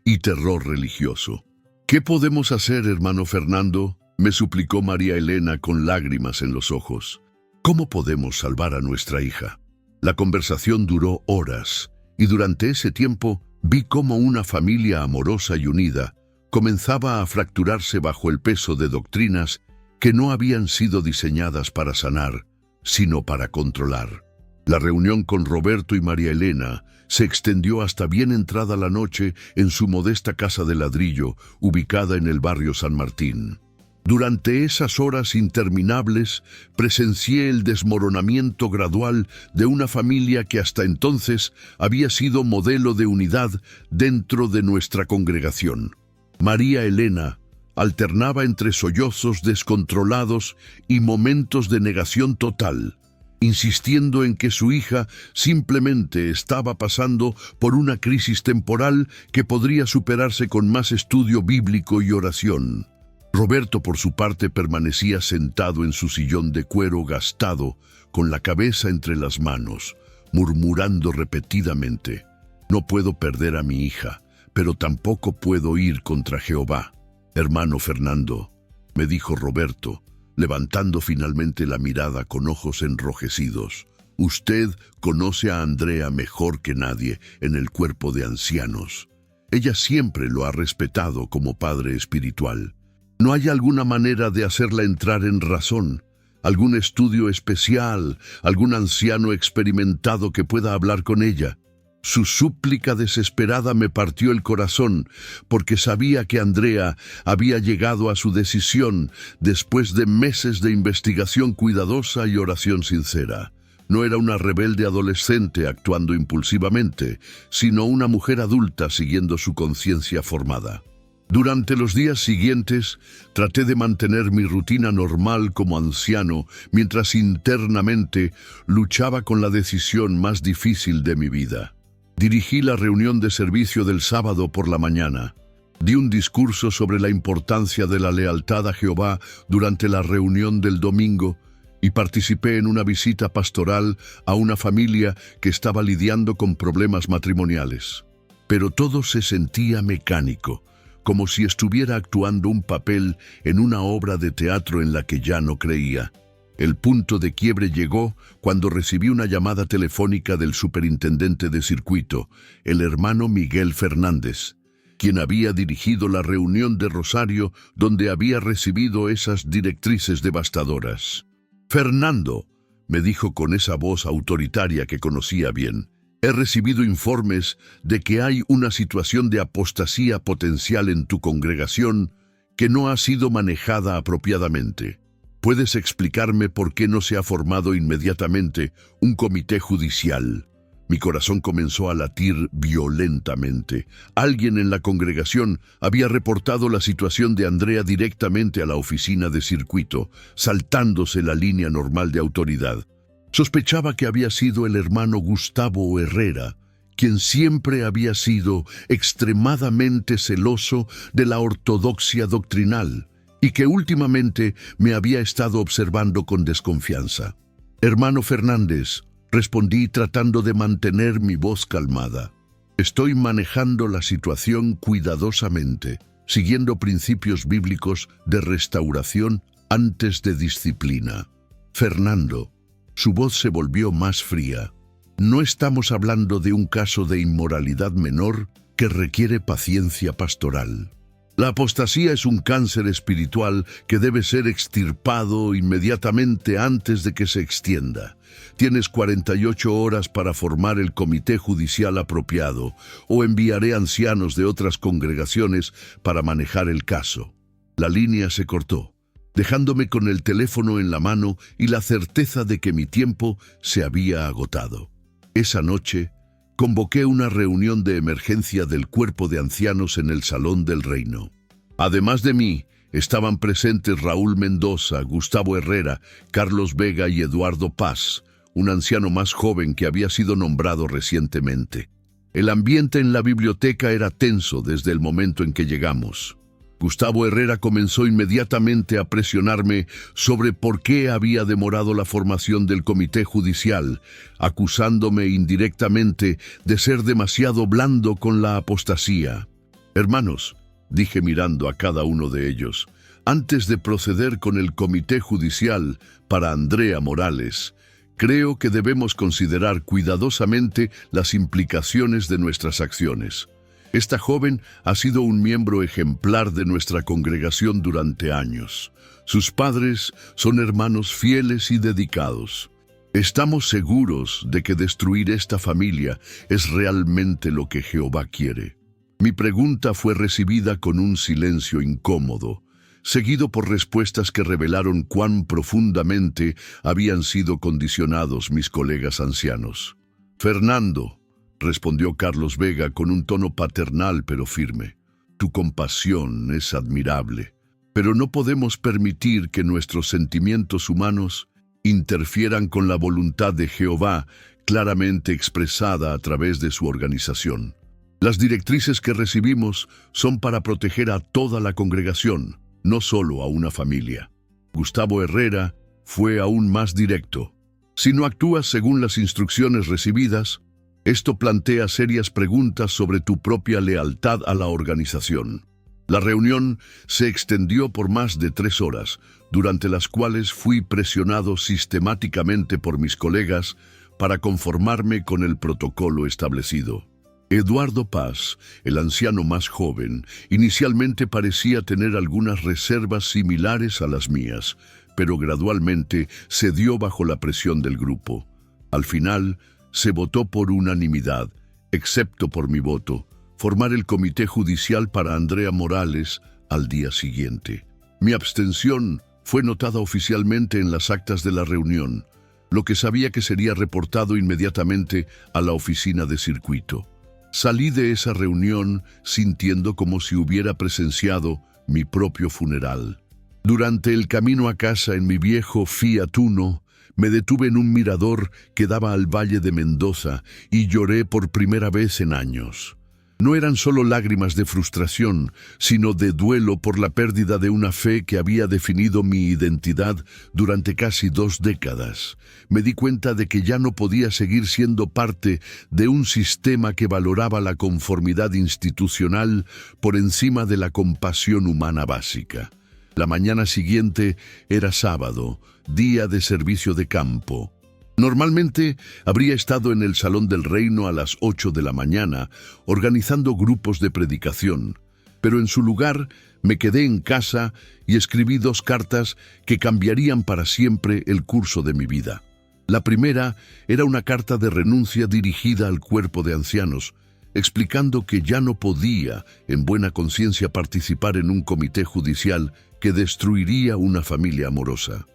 y terror religioso. ¿Qué podemos hacer, hermano Fernando?, me suplicó María Elena con lágrimas en los ojos. ¿Cómo podemos salvar a nuestra hija? La conversación duró horas. Y durante ese tiempo vi cómo una familia amorosa y unida comenzaba a fracturarse bajo el peso de doctrinas que no habían sido diseñadas para sanar, sino para controlar. La reunión con Roberto y María Elena se extendió hasta bien entrada la noche en su modesta casa de ladrillo, ubicada en el barrio San Martín. Durante esas horas interminables, presencié el desmoronamiento gradual de una familia que hasta entonces había sido modelo de unidad dentro de nuestra congregación. María Elena alternaba entre sollozos descontrolados y momentos de negación total, insistiendo en que su hija simplemente estaba pasando por una crisis temporal que podría superarse con más estudio bíblico y oración. Roberto, por su parte, permanecía sentado en su sillón de cuero gastado, con la cabeza entre las manos, murmurando repetidamente: «No puedo perder a mi hija, pero tampoco puedo ir contra Jehová». «Hermano Fernando», me dijo Roberto, levantando finalmente la mirada con ojos enrojecidos, «usted conoce a Andrea mejor que nadie en el cuerpo de ancianos. Ella siempre lo ha respetado como padre espiritual. ¿No hay alguna manera de hacerla entrar en razón? ¿Algún estudio especial? ¿Algún anciano experimentado que pueda hablar con ella?» Su súplica desesperada me partió el corazón, porque sabía que Andrea había llegado a su decisión después de meses de investigación cuidadosa y oración sincera. No era una rebelde adolescente actuando impulsivamente, sino una mujer adulta siguiendo su conciencia formada. Durante los días siguientes, traté de mantener mi rutina normal como anciano, mientras internamente luchaba con la decisión más difícil de mi vida. Dirigí la reunión de servicio del sábado por la mañana. Di un discurso sobre la importancia de la lealtad a Jehová durante la reunión del domingo y participé en una visita pastoral a una familia que estaba lidiando con problemas matrimoniales. Pero todo se sentía mecánico, como si estuviera actuando un papel en una obra de teatro en la que ya no creía. El punto de quiebre llegó cuando recibí una llamada telefónica del superintendente de circuito, el hermano Miguel Fernández, quien había dirigido la reunión de Rosario donde había recibido esas directrices devastadoras. «Fernando», me dijo con esa voz autoritaria que conocía bien, «he recibido informes de que hay una situación de apostasía potencial en tu congregación que no ha sido manejada apropiadamente. ¿Puedes explicarme por qué no se ha formado inmediatamente un comité judicial?» Mi corazón comenzó a latir violentamente. Alguien en la congregación había reportado la situación de Andrea directamente a la oficina de circuito, saltándose la línea normal de autoridad. Sospechaba que había sido el hermano Gustavo Herrera, quien siempre había sido extremadamente celoso de la ortodoxia doctrinal y que últimamente me había estado observando con desconfianza. «Hermano Fernández», respondí tratando de mantener mi voz calmada. «Estoy manejando la situación cuidadosamente, siguiendo principios bíblicos de restauración antes de disciplina». «Fernando». Su voz se volvió más fría. «No estamos hablando de un caso de inmoralidad menor que requiere paciencia pastoral. La apostasía es un cáncer espiritual que debe ser extirpado inmediatamente antes de que se extienda. Tienes 48 horas para formar el comité judicial apropiado o enviaré ancianos de otras congregaciones para manejar el caso». La línea se cortó, dejándome con el teléfono en la mano y la certeza de que mi tiempo se había agotado. Esa noche, convoqué una reunión de emergencia del cuerpo de ancianos en el Salón del Reino. Además de mí, estaban presentes Raúl Mendoza, Gustavo Herrera, Carlos Vega y Eduardo Paz, un anciano más joven que había sido nombrado recientemente. El ambiente en la biblioteca era tenso desde el momento en que llegamos. Gustavo Herrera comenzó inmediatamente a presionarme sobre por qué había demorado la formación del comité judicial, acusándome indirectamente de ser demasiado blando con la apostasía. «Hermanos», dije mirando a cada uno de ellos, «antes de proceder con el comité judicial para Andrea Morales, creo que debemos considerar cuidadosamente las implicaciones de nuestras acciones. Esta joven ha sido un miembro ejemplar de nuestra congregación durante años. Sus padres son hermanos fieles y dedicados. Estamos seguros de que destruir esta familia es realmente lo que Jehová quiere». Mi pregunta fue recibida con un silencio incómodo, seguido por respuestas que revelaron cuán profundamente habían sido condicionados mis colegas ancianos. «Fernando», respondió Carlos Vega con un tono paternal pero firme, «tu compasión es admirable, pero no podemos permitir que nuestros sentimientos humanos interfieran con la voluntad de Jehová claramente expresada a través de su organización. Las directrices que recibimos son para proteger a toda la congregación, no solo a una familia». Gustavo Herrera fue aún más directo. «Si no actúas según las instrucciones recibidas, esto plantea serias preguntas sobre tu propia lealtad a la organización». La reunión se extendió por más de 3 horas, durante las cuales fui presionado sistemáticamente por mis colegas para conformarme con el protocolo establecido. Eduardo Paz, el anciano más joven, inicialmente parecía tener algunas reservas similares a las mías, pero gradualmente cedió bajo la presión del grupo. Al final, se votó por unanimidad, excepto por mi voto, formar el comité judicial para Andrea Morales al día siguiente. Mi abstención fue notada oficialmente en las actas de la reunión, lo que sabía que sería reportado inmediatamente a la oficina de circuito. Salí de esa reunión sintiendo como si hubiera presenciado mi propio funeral. Durante el camino a casa en mi viejo Fiat Uno, me detuve en un mirador que daba al Valle de Mendoza y lloré por primera vez en años. No eran solo lágrimas de frustración, sino de duelo por la pérdida de una fe que había definido mi identidad durante casi 2 décadas. Me di cuenta de que ya no podía seguir siendo parte de un sistema que valoraba la conformidad institucional por encima de la compasión humana básica. La mañana siguiente era sábado, día de servicio de campo. Normalmente habría estado en el Salón del Reino a las 8 de la mañana, organizando grupos de predicación, pero en su lugar me quedé en casa y escribí 2 cartas que cambiarían para siempre el curso de mi vida. La primera era una carta de renuncia dirigida al cuerpo de ancianos, explicando que ya no podía, en buena conciencia, participar en un comité judicial que destruiría una familia amorosa.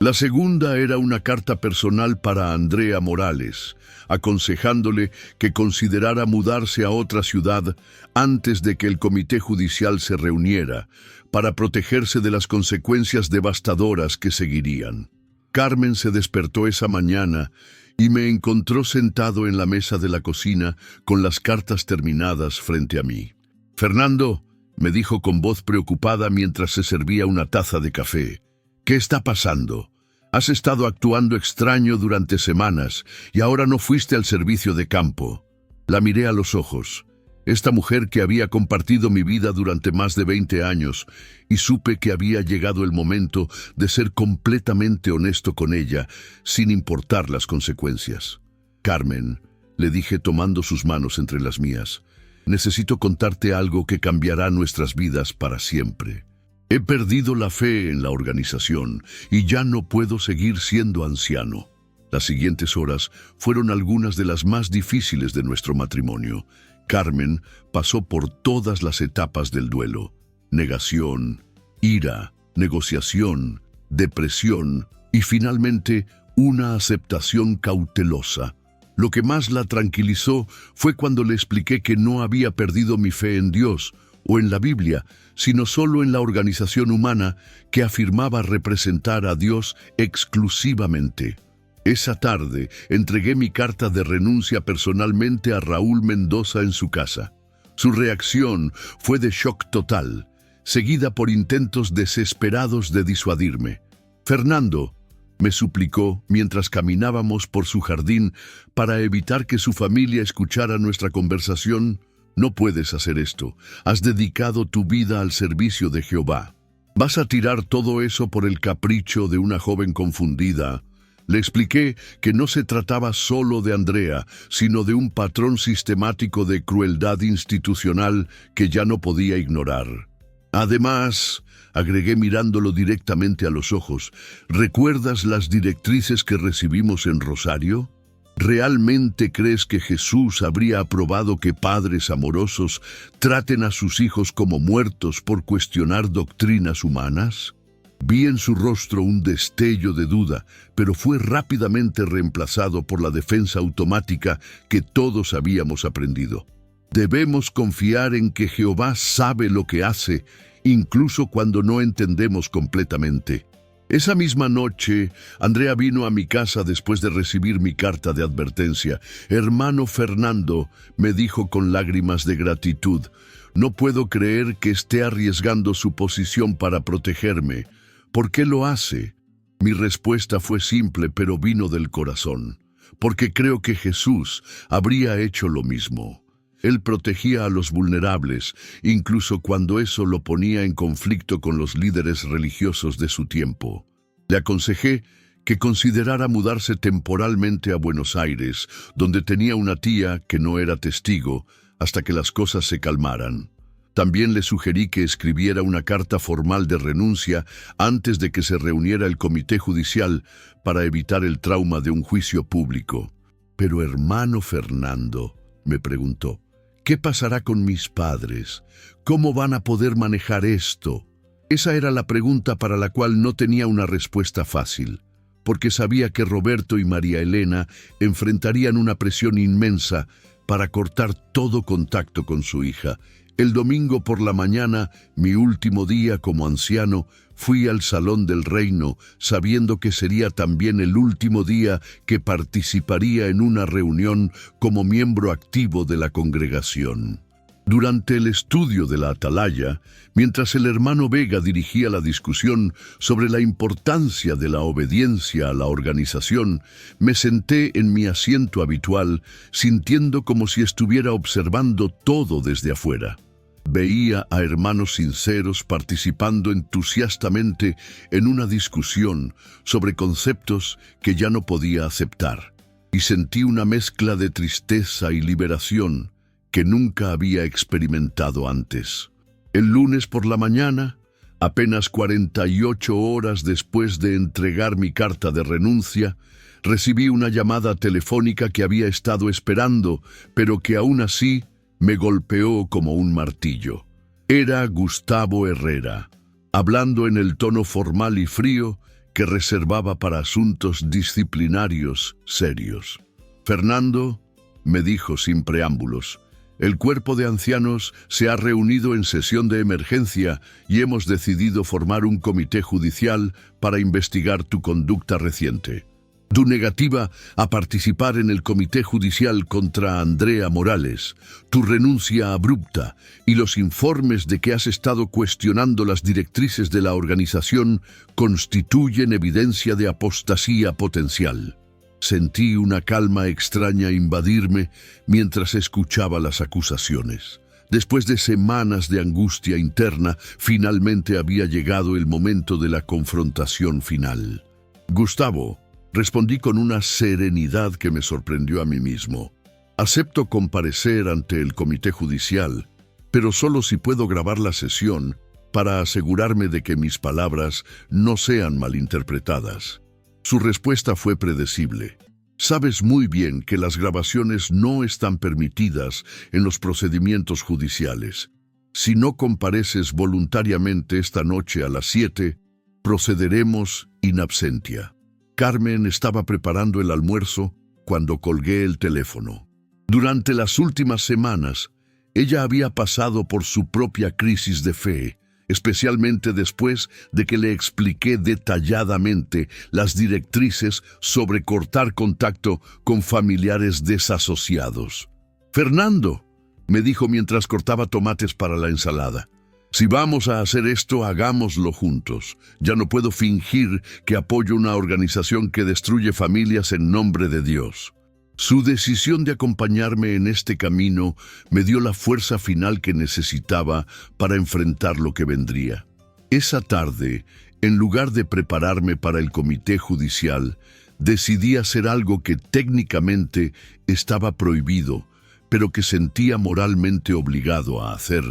La segunda era una carta personal para Andrea Morales, aconsejándole que considerara mudarse a otra ciudad antes de que el comité judicial se reuniera, para protegerse de las consecuencias devastadoras que seguirían. Carmen se despertó esa mañana y me encontró sentado en la mesa de la cocina con las cartas terminadas frente a mí. «Fernando», me dijo con voz preocupada mientras se servía una taza de café, «¿qué está pasando? Has estado actuando extraño durante semanas y ahora no fuiste al servicio de campo». La miré a los ojos. Esta mujer que había compartido mi vida durante más de 20 años, y supe que había llegado el momento de ser completamente honesto con ella, sin importar las consecuencias. «Carmen», le dije tomando sus manos entre las mías, «necesito contarte algo que cambiará nuestras vidas para siempre. He perdido la fe en la organización y ya no puedo seguir siendo anciano». Las siguientes horas fueron algunas de las más difíciles de nuestro matrimonio. Carmen pasó por todas las etapas del duelo: negación, ira, negociación, depresión y finalmente una aceptación cautelosa. Lo que más la tranquilizó fue cuando le expliqué que no había perdido mi fe en Dios o en la Biblia, sino solo en la organización humana que afirmaba representar a Dios exclusivamente. Esa tarde entregué mi carta de renuncia personalmente a Raúl Mendoza en su casa. Su reacción fue de shock total, seguida por intentos desesperados de disuadirme. «Fernando», me suplicó mientras caminábamos por su jardín para evitar que su familia escuchara nuestra conversación, «no puedes hacer esto. Has dedicado tu vida al servicio de Jehová. ¿Vas a tirar todo eso por el capricho de una joven confundida?» Le expliqué que no se trataba solo de Andrea, sino de un patrón sistemático de crueldad institucional que ya no podía ignorar. «Además», agregué mirándolo directamente a los ojos, «¿recuerdas las directrices que recibimos en Rosario? ¿Realmente crees que Jesús habría aprobado que padres amorosos traten a sus hijos como muertos por cuestionar doctrinas humanas?» Vi en su rostro un destello de duda, pero fue rápidamente reemplazado por la defensa automática que todos habíamos aprendido. Debemos confiar en que Jehová sabe lo que hace, incluso cuando no entendemos completamente. Esa misma noche, Andrea vino a mi casa después de recibir mi carta de advertencia. «Hermano Fernando», me dijo con lágrimas de gratitud, «no puedo creer que esté arriesgando su posición para protegerme. ¿Por qué lo hace?». Mi respuesta fue simple, pero vino del corazón. «Porque creo que Jesús habría hecho lo mismo. Él protegía a los vulnerables, incluso cuando eso lo ponía en conflicto con los líderes religiosos de su tiempo». Le aconsejé que considerara mudarse temporalmente a Buenos Aires, donde tenía una tía que no era testigo, hasta que las cosas se calmaran. También le sugerí que escribiera una carta formal de renuncia antes de que se reuniera el comité judicial para evitar el trauma de un juicio público. «Pero hermano Fernando», me preguntó, «¿qué pasará con mis padres? ¿Cómo van a poder manejar esto?». Esa era la pregunta para la cual no tenía una respuesta fácil, porque sabía que Roberto y María Elena enfrentarían una presión inmensa para cortar todo contacto con su hija. El domingo por la mañana, mi último día como anciano, fui al Salón del Reino, sabiendo que sería también el último día que participaría en una reunión como miembro activo de la congregación. Durante el estudio de la Atalaya, mientras el hermano Vega dirigía la discusión sobre la importancia de la obediencia a la organización, me senté en mi asiento habitual, sintiendo como si estuviera observando todo desde afuera. Veía a hermanos sinceros participando entusiastamente en una discusión sobre conceptos que ya no podía aceptar, y sentí una mezcla de tristeza y liberación que nunca había experimentado antes. El lunes por la mañana, apenas 48 horas después de entregar mi carta de renuncia, recibí una llamada telefónica que había estado esperando, pero que aún así me golpeó como un martillo. Era Gustavo Herrera, hablando en el tono formal y frío que reservaba para asuntos disciplinarios serios. Fernando, me dijo sin preámbulos, el cuerpo de ancianos se ha reunido en sesión de emergencia y hemos decidido formar un comité judicial para investigar tu conducta reciente. Tu negativa a participar en el comité judicial contra Andrea Morales, tu renuncia abrupta y los informes de que has estado cuestionando las directrices de la organización constituyen evidencia de apostasía potencial. Sentí una calma extraña invadirme mientras escuchaba las acusaciones. Después de semanas de angustia interna, finalmente había llegado el momento de la confrontación final. Gustavo, respondí con una serenidad que me sorprendió a mí mismo. Acepto comparecer ante el comité judicial, pero solo si puedo grabar la sesión para asegurarme de que mis palabras no sean malinterpretadas. Su respuesta fue predecible. Sabes muy bien que las grabaciones no están permitidas en los procedimientos judiciales. Si no compareces voluntariamente esta noche a las 7, procederemos in absentia. Carmen estaba preparando el almuerzo cuando colgué el teléfono. Durante las últimas semanas, ella había pasado por su propia crisis de fe, especialmente después de que le expliqué detalladamente las directrices sobre cortar contacto con familiares desasociados. Fernando, me dijo mientras cortaba tomates para la ensalada, si vamos a hacer esto, hagámoslo juntos. Ya no puedo fingir que apoyo una organización que destruye familias en nombre de Dios. Su decisión de acompañarme en este camino me dio la fuerza final que necesitaba para enfrentar lo que vendría. Esa tarde, en lugar de prepararme para el comité judicial, decidí hacer algo que técnicamente estaba prohibido, pero que sentía moralmente obligado a hacer.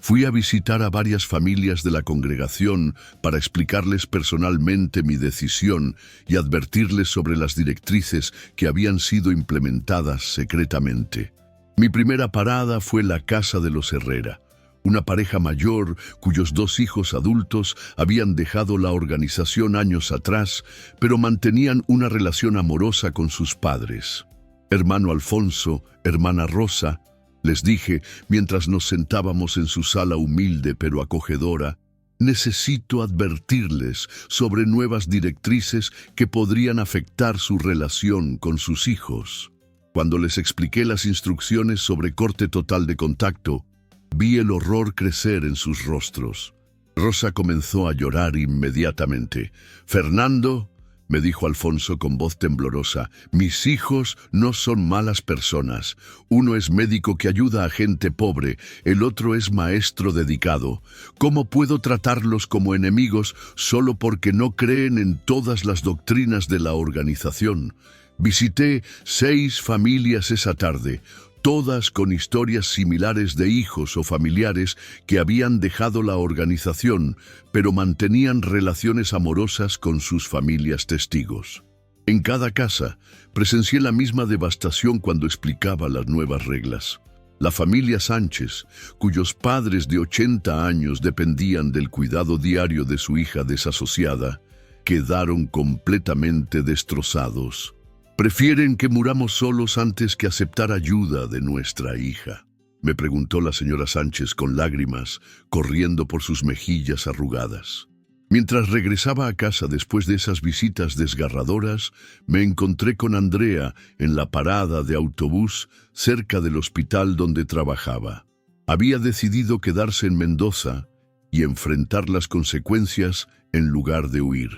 Fui a visitar a varias familias de la congregación para explicarles personalmente mi decisión y advertirles sobre las directrices que habían sido implementadas secretamente. Mi primera parada fue la casa de los Herrera, una pareja mayor cuyos 2 hijos adultos habían dejado la organización años atrás, pero mantenían una relación amorosa con sus padres. Hermano Alfonso, hermana Rosa, les dije mientras nos sentábamos en su sala humilde pero acogedora, necesito advertirles sobre nuevas directrices que podrían afectar su relación con sus hijos. Cuando les expliqué las instrucciones sobre corte total de contacto, vi el horror crecer en sus rostros. Rosa comenzó a llorar inmediatamente. «Fernando», me dijo Alfonso con voz temblorosa, mis hijos no son malas personas. Uno es médico que ayuda a gente pobre, el otro es maestro dedicado. ¿Cómo puedo tratarlos como enemigos solo porque no creen en todas las doctrinas de la organización? Visité 6 familias esa tarde, todas con historias similares de hijos o familiares que habían dejado la organización, pero mantenían relaciones amorosas con sus familias testigos. En cada casa, presencié la misma devastación cuando explicaba las nuevas reglas. La familia Sánchez, cuyos padres de 80 años dependían del cuidado diario de su hija desasociada, quedaron completamente destrozados. «¿Prefieren que muramos solos antes que aceptar ayuda de nuestra hija?», me preguntó la señora Sánchez con lágrimas corriendo por sus mejillas arrugadas. Mientras regresaba a casa después de esas visitas desgarradoras, me encontré con Andrea en la parada de autobús cerca del hospital donde trabajaba. Había decidido quedarse en Mendoza y enfrentar las consecuencias en lugar de huir.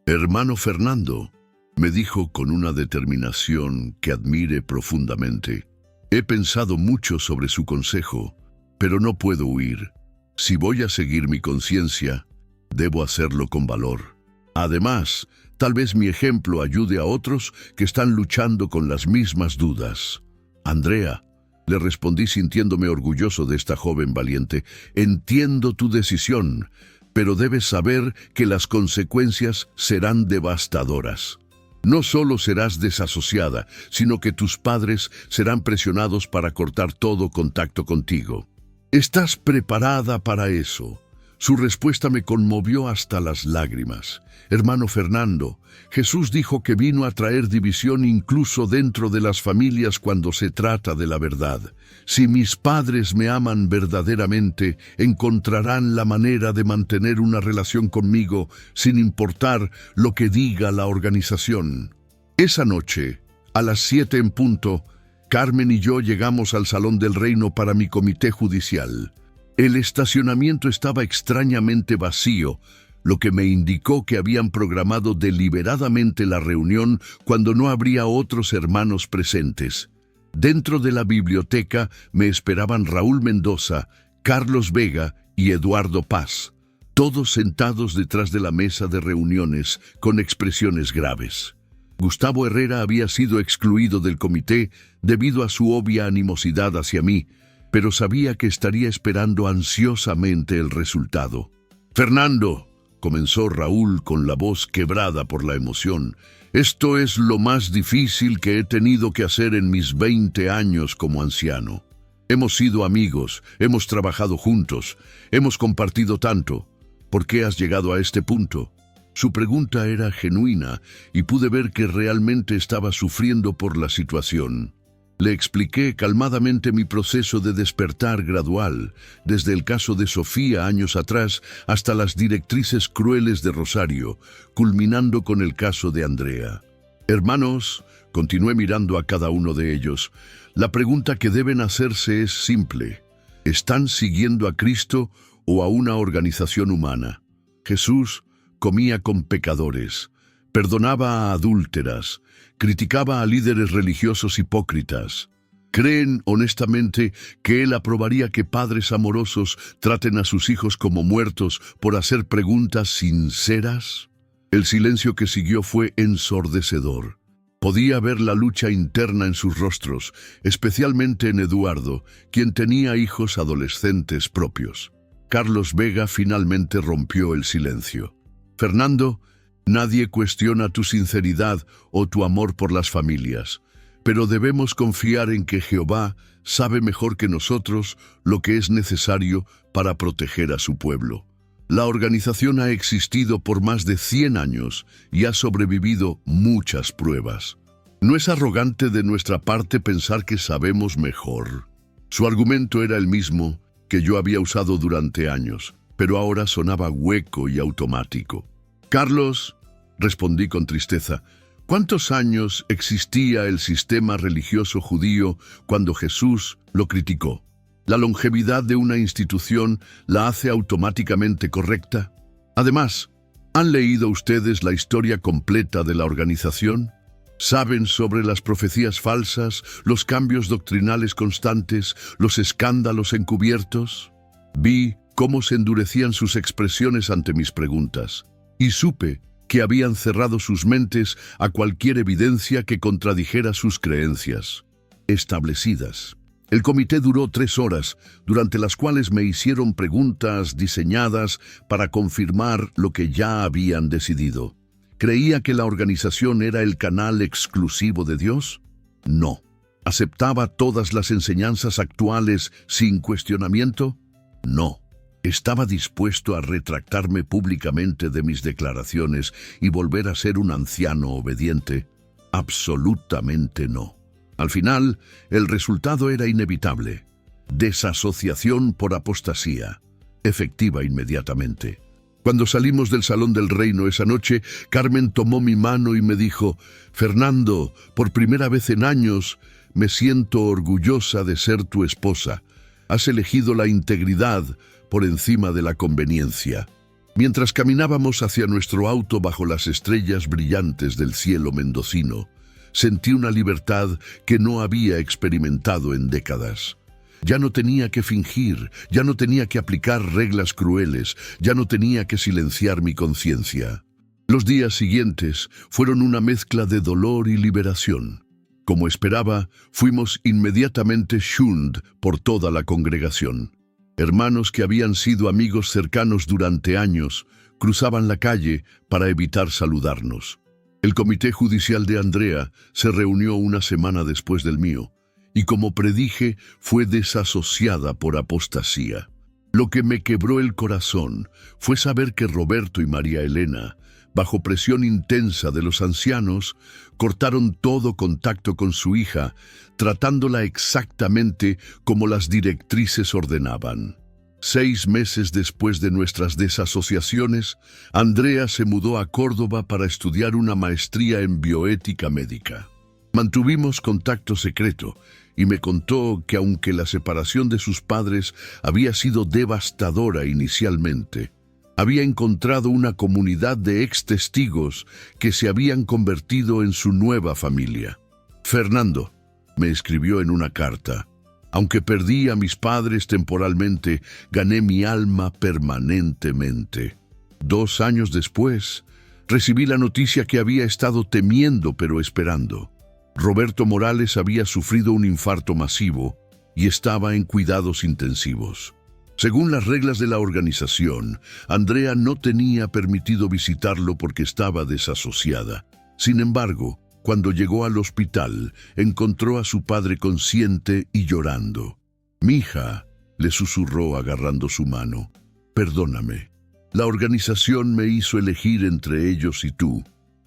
«Hermano Fernando», me dijo con una determinación que admiré profundamente, he pensado mucho sobre su consejo, pero no puedo huir. Si voy a seguir mi conciencia, debo hacerlo con valor. Además, tal vez mi ejemplo ayude a otros que están luchando con las mismas dudas. Andrea, le respondí sintiéndome orgulloso de esta joven valiente, entiendo tu decisión, pero debes saber que las consecuencias serán devastadoras. No solo serás desasociada, sino que tus padres serán presionados para cortar todo contacto contigo. ¿Estás preparada para eso? Su respuesta me conmovió hasta las lágrimas. Hermano Fernando, Jesús dijo que vino a traer división incluso dentro de las familias cuando se trata de la verdad. Si mis padres me aman verdaderamente, encontrarán la manera de mantener una relación conmigo sin importar lo que diga la organización. Esa noche, a las 7 en punto, Carmen y yo llegamos al Salón del Reino para mi comité judicial. El estacionamiento estaba extrañamente vacío, lo que me indicó que habían programado deliberadamente la reunión cuando no habría otros hermanos presentes. Dentro de la biblioteca me esperaban Raúl Mendoza, Carlos Vega y Eduardo Paz, todos sentados detrás de la mesa de reuniones con expresiones graves. Gustavo Herrera había sido excluido del comité debido a su obvia animosidad hacia mí, pero sabía que estaría esperando ansiosamente el resultado. «Fernando», comenzó Raúl con la voz quebrada por la emoción, «esto es lo más difícil que he tenido que hacer en mis 20 años como anciano. Hemos sido amigos, hemos trabajado juntos, hemos compartido tanto. ¿Por qué has llegado a este punto?». Su pregunta era genuina y pude ver que realmente estaba sufriendo por la situación. Le expliqué calmadamente mi proceso de despertar gradual, desde el caso de Sofía años atrás hasta las directrices crueles de Rosario, culminando con el caso de Andrea. «Hermanos», continué mirando a cada uno de ellos, «la pregunta que deben hacerse es simple. ¿Están siguiendo a Cristo o a una organización humana? Jesús comía con pecadores, perdonaba a adúlteras, criticaba a líderes religiosos hipócritas. ¿Creen honestamente que Él aprobaría que padres amorosos traten a sus hijos como muertos por hacer preguntas sinceras? El silencio que siguió fue ensordecedor. Podía ver la lucha interna en sus rostros, especialmente en Eduardo, quien tenía hijos adolescentes propios. Carlos Vega finalmente rompió el silencio. «Fernando, nadie cuestiona tu sinceridad o tu amor por las familias, pero debemos confiar en que Jehová sabe mejor que nosotros lo que es necesario para proteger a su pueblo. La organización ha existido por más de 100 años y ha sobrevivido muchas pruebas. No es arrogante de nuestra parte pensar que sabemos mejor». Su argumento era el mismo que yo había usado durante años, pero ahora sonaba hueco y automático. «Carlos», respondí con tristeza, «¿cuántos años existía el sistema religioso judío cuando Jesús lo criticó? ¿La longevidad de una institución la hace automáticamente correcta? Además, ¿han leído ustedes la historia completa de la organización? ¿Saben sobre las profecías falsas, los cambios doctrinales constantes, los escándalos encubiertos?» Vi cómo se endurecían sus expresiones ante mis preguntas, y supe que habían cerrado sus mentes a cualquier evidencia que contradijera sus creencias establecidas. El comité duró 3 horas, durante las cuales me hicieron preguntas diseñadas para confirmar lo que ya habían decidido. ¿Creía que la organización era el canal exclusivo de Dios? No. ¿Aceptaba todas las enseñanzas actuales sin cuestionamiento? No. ¿Estaba dispuesto a retractarme públicamente de mis declaraciones y volver a ser un anciano obediente? Absolutamente no. Al final, el resultado era inevitable. Desasociación por apostasía, efectiva inmediatamente. Cuando salimos del Salón del Reino esa noche, Carmen tomó mi mano y me dijo: «Fernando, por primera vez en años, me siento orgullosa de ser tu esposa. Has elegido la integridad por encima de la conveniencia». Mientras caminábamos hacia nuestro auto bajo las estrellas brillantes del cielo mendocino, sentí una libertad que no había experimentado en décadas. Ya no tenía que fingir, ya no tenía que aplicar reglas crueles, ya no tenía que silenciar mi conciencia. Los días siguientes fueron una mezcla de dolor y liberación. Como esperaba, fuimos inmediatamente shunned por toda la congregación. Hermanos que habían sido amigos cercanos durante años cruzaban la calle para evitar saludarnos. El comité judicial de Andrea se reunió una semana después del mío, y como predije, fue desasociada por apostasía. Lo que me quebró el corazón fue saber que Roberto y María Elena, bajo presión intensa de los ancianos, cortaron todo contacto con su hija, tratándola exactamente como las directrices ordenaban. 6 meses después de nuestras desasociaciones, Andrea se mudó a Córdoba para estudiar una maestría en bioética médica. Mantuvimos contacto secreto y me contó que aunque la separación de sus padres había sido devastadora inicialmente, había encontrado una comunidad de ex-testigos que se habían convertido en su nueva familia. Fernando, me escribió en una carta, aunque perdí a mis padres temporalmente, gané mi alma permanentemente. 2 años después, recibí la noticia que había estado temiendo pero esperando. Roberto Morales había sufrido un infarto masivo y estaba en cuidados intensivos. Según las reglas de la organización, Andrea no tenía permitido visitarlo porque estaba desasociada. Sin embargo, cuando llegó al hospital, encontró a su padre consciente y llorando. «Mija», le susurró agarrando su mano, «perdóname. La organización me hizo elegir entre ellos y tú,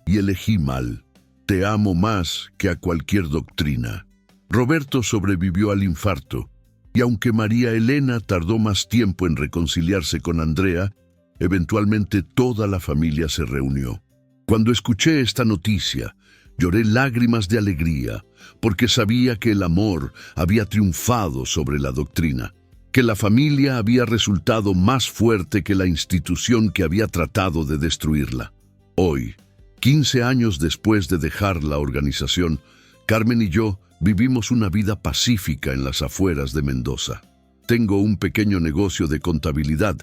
y elegí mal. Te amo más que a cualquier doctrina». Roberto sobrevivió al infarto, y aunque María Elena tardó más tiempo en reconciliarse con Andrea, eventualmente toda la familia se reunió. Cuando escuché esta noticia, lloré lágrimas de alegría, porque sabía que el amor había triunfado sobre la doctrina, que la familia había resultado más fuerte que la institución que había tratado de destruirla. Hoy, 15 años después de dejar la organización, Carmen y yo vivimos una vida pacífica en las afueras de Mendoza. Tengo un pequeño negocio de contabilidad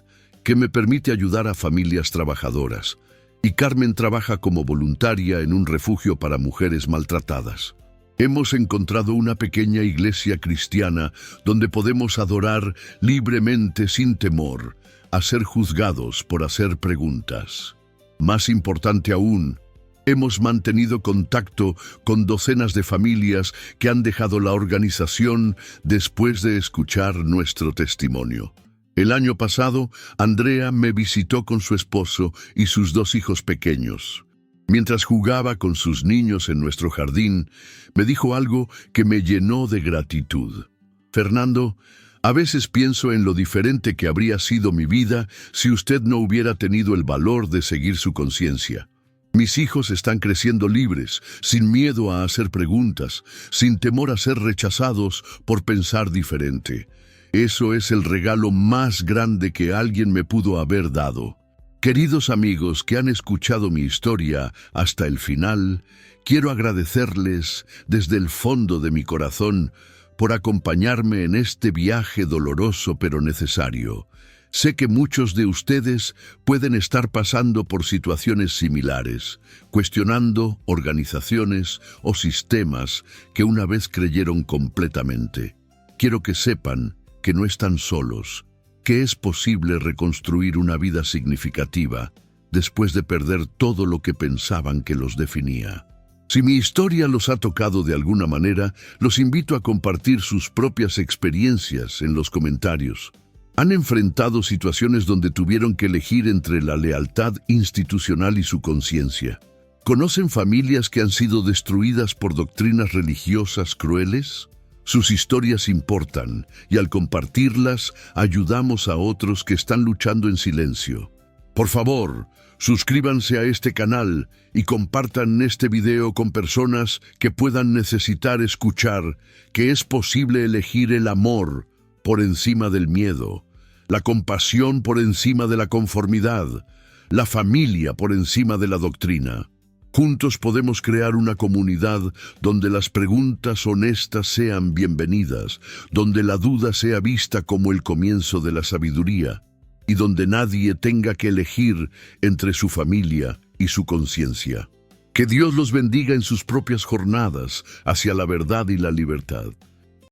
que me permite ayudar a familias trabajadoras, y Carmen trabaja como voluntaria en un refugio para mujeres maltratadas. Hemos encontrado una pequeña iglesia cristiana donde podemos adorar libremente sin temor a ser juzgados por hacer preguntas. Más importante aún, hemos mantenido contacto con docenas de familias que han dejado la organización después de escuchar nuestro testimonio. El año pasado, Andrea me visitó con su esposo y sus 2 hijos pequeños. Mientras jugaba con sus niños en nuestro jardín, me dijo algo que me llenó de gratitud. «Fernando, a veces pienso en lo diferente que habría sido mi vida si usted no hubiera tenido el valor de seguir su conciencia. Mis hijos están creciendo libres, sin miedo a hacer preguntas, sin temor a ser rechazados por pensar diferente. Eso es el regalo más grande que alguien me pudo haber dado». Queridos amigos que han escuchado mi historia hasta el final, quiero agradecerles desde el fondo de mi corazón por acompañarme en este viaje doloroso pero necesario. Sé que muchos de ustedes pueden estar pasando por situaciones similares, cuestionando organizaciones o sistemas que una vez creyeron completamente. Quiero que sepan que no están solos, que es posible reconstruir una vida significativa después de perder todo lo que pensaban que los definía. Si mi historia los ha tocado de alguna manera, los invito a compartir sus propias experiencias en los comentarios. ¿Han enfrentado situaciones donde tuvieron que elegir entre la lealtad institucional y su conciencia? ¿Conocen familias que han sido destruidas por doctrinas religiosas crueles? Sus historias importan, y al compartirlas, ayudamos a otros que están luchando en silencio. Por favor, suscríbanse a este canal y compartan este video con personas que puedan necesitar escuchar que es posible elegir el amor por encima del miedo, la compasión por encima de la conformidad, la familia por encima de la doctrina. Juntos podemos crear una comunidad donde las preguntas honestas sean bienvenidas, donde la duda sea vista como el comienzo de la sabiduría, y donde nadie tenga que elegir entre su familia y su conciencia. Que Dios los bendiga en sus propias jornadas hacia la verdad y la libertad.